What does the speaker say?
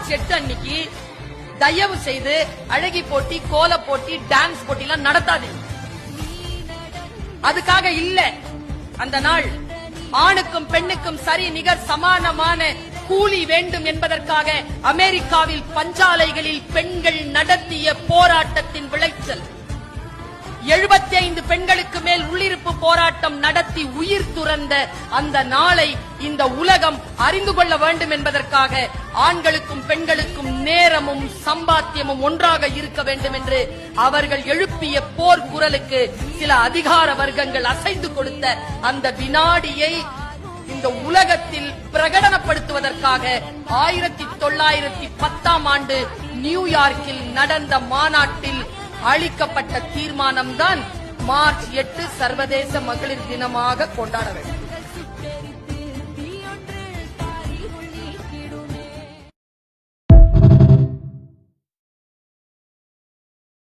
March 8 அன்னைக்கு தயவு செய்து அழகி போட்டி, கோல போட்டி, டான்ஸ் போட்டி எல்லாம் நடத்தாதீங்க. அதுக்காக இல்ல. அந்த நாள் ஆணுக்கும் பெண்ணுக்கும் சரி நிகர் சமானமான கூலி வேண்டும் என்பதற்காக அமெரிக்காவில் பஞ்சாலைகளில் பெண்கள் நடத்திய போராட்டத்தின் விளைச்சல். 75 பெண்களுக்கு மேல் உள்ளிருப்பு போராட்டம் நடத்தி உயிர் துறந்த அந்த நாளை இந்த உலகம் அறிந்து கொள்ள வேண்டும் என்பதற்காக ஆண்களுக்கும் பெண்களுக்கும் நேரமும் சம்பாத்தியமும் ஒன்றாக இருக்க வேண்டும் என்று அவர்கள் எழுப்பிய போர் குரலுக்கு சில அதிகார வர்க்கங்கள் அசைந்து கொடுத்த அந்த வினாடியை இந்த உலகத்தில் பிரகடனப்படுத்துவதற்காக 1910ஆம் ஆண்டு நியூயார்க்கில் நடந்த மாநாட்டில் அளிக்கப்பட்ட தீர்மானம்தான் மார்ச் 8 சர்வதேச மகளிர் தினமாக கொண்டாட வேண்டும்.